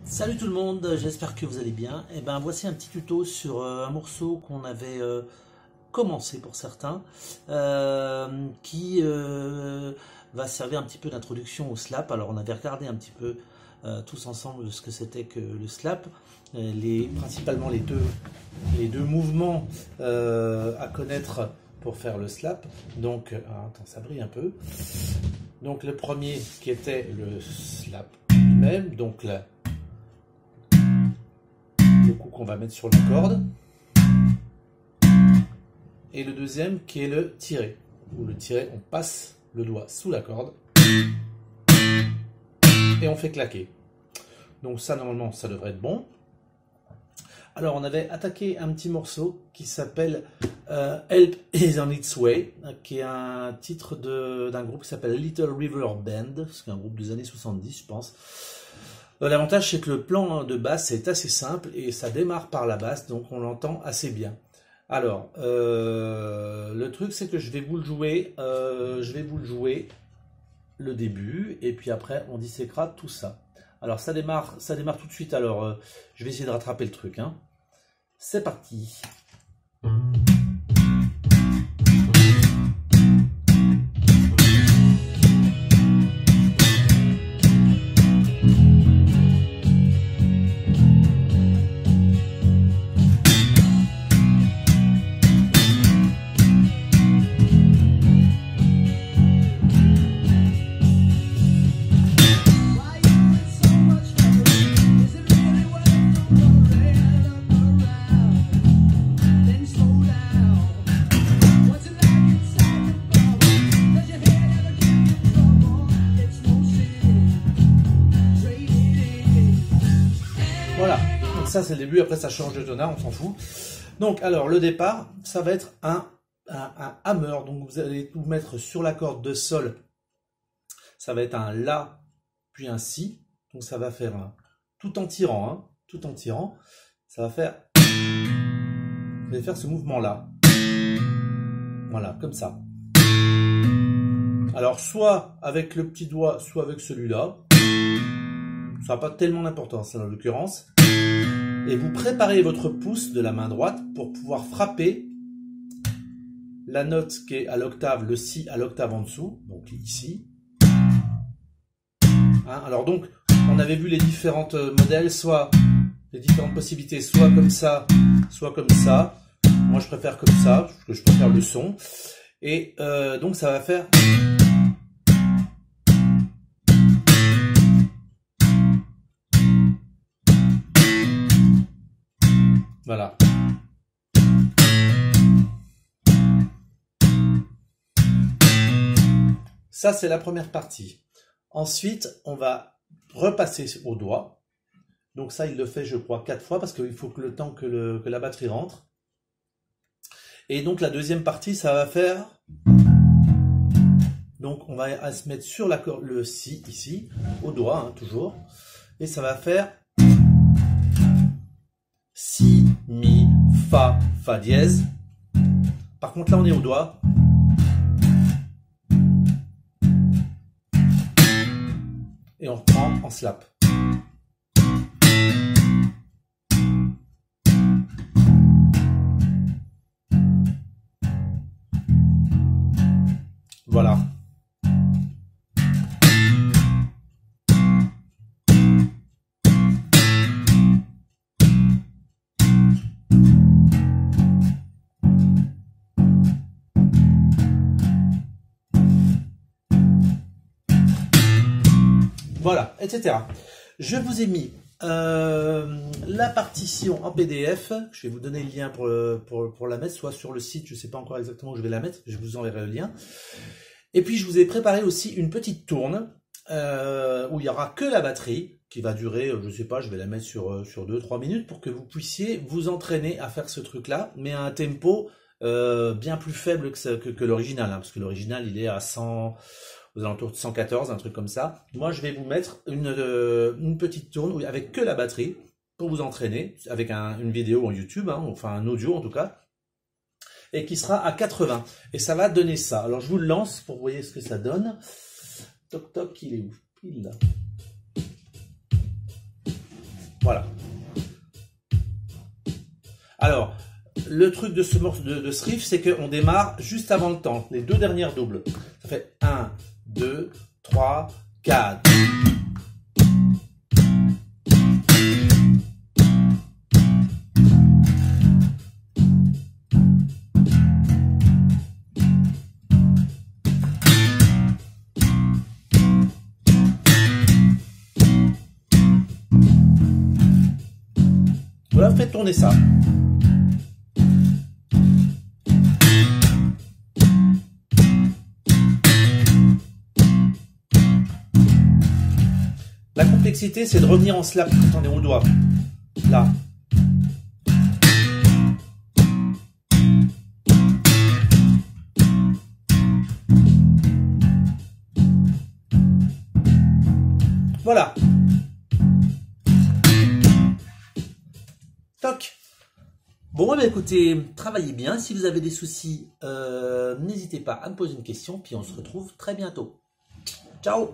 Salut tout le monde, j'espère que vous allez bien. Et ben voici un petit tuto sur un morceau qu'on avait commencé pour certains, qui va servir un petit peu d'introduction au slap. Alors on avait regardé un petit peu tous ensemble ce que c'était que le slap, principalement les deux mouvements à connaître pour faire le slap. Donc, attends, ça brille un peu. Donc le premier qui était le slap lui-même, donc là. Le coup qu'on va mettre sur la corde, et le deuxième qui est le tiré, où le tiré on passe le doigt sous la corde et on fait claquer. Donc ça normalement ça devrait être bon. Alors on avait attaqué un petit morceau qui s'appelle Help is on its way, qui est un titre d'un groupe qui s'appelle Little River Band, c'est un groupe des années 70 je pense. L'avantage c'est que le plan de basse est assez simple et ça démarre par la basse, donc on l'entend assez bien. Alors le truc c'est que je vais vous le jouer le début et puis après on disséquera tout ça. Alors ça démarre tout de suite. Alors je vais essayer de rattraper le truc, hein. C'est parti. Voilà, donc ça c'est le début, après ça change de tonard, on s'en fout. Donc alors le départ, ça va être un hammer, donc vous allez tout mettre sur la corde de sol, ça va être un La, puis un Si, donc ça va faire un, tout en tirant, hein, tout en tirant, ça va faire, vous allez faire ce mouvement là, voilà, comme ça. Alors soit avec le petit doigt, soit avec celui-là, ça n'a pas tellement d'importance en l'occurrence. Et vous préparez votre pouce de la main droite pour pouvoir frapper la note qui est à l'octave, le Si à l'octave en dessous, donc ici. Hein, alors donc, on avait vu les différentes modèles, soit les différentes possibilités, soit comme ça, soit comme ça. Moi je préfère comme ça, parce que je préfère le son. Et donc ça va faire... Voilà. Ça, c'est la première partie. Ensuite, on va repasser au doigt. Donc ça, il le fait, je crois, 4 fois, parce qu'il faut que le temps que la batterie rentre. Et donc, la deuxième partie, ça va faire... Donc, on va se mettre sur la corde, le Si, ici, au doigt, hein, toujours. Et ça va faire... Si, Mi, Fa, Fa dièse. Par contre là on est au doigt. Et on reprend en slap. Voilà. Voilà, etc. Je vous ai mis la partition en PDF. Je vais vous donner le lien pour la mettre, soit sur le site, je ne sais pas encore exactement où je vais la mettre, je vous enverrai le lien. Et puis je vous ai préparé aussi une petite tourne où il n'y aura que la batterie, qui va durer, je ne sais pas, je vais la mettre sur 2-3 minutes pour que vous puissiez vous entraîner à faire ce truc-là, mais à un tempo bien plus faible que l'original, hein, parce que l'original il est à 100... aux alentours de 114, un truc comme ça. Moi, je vais vous mettre une petite tourne avec que la batterie pour vous entraîner, avec une vidéo en YouTube, hein, enfin un audio en tout cas, et qui sera à 80. Et ça va donner ça. Alors, je vous le lance pour vous voyez ce que ça donne. Toc toc, il est où? Il est là. Voilà. Alors, le truc de ce morceau de ce riff, c'est qu'on démarre juste avant le temps, les deux dernières doubles. Ça fait 1, 2, 3, 4. Voilà, faites tourner ça. La complexité, c'est de revenir en slap quand on est au doigt. Là. Voilà. Toc. Bon, bah écoutez, travaillez bien. Si vous avez des soucis, n'hésitez pas à me poser une question. Puis on se retrouve très bientôt. Ciao.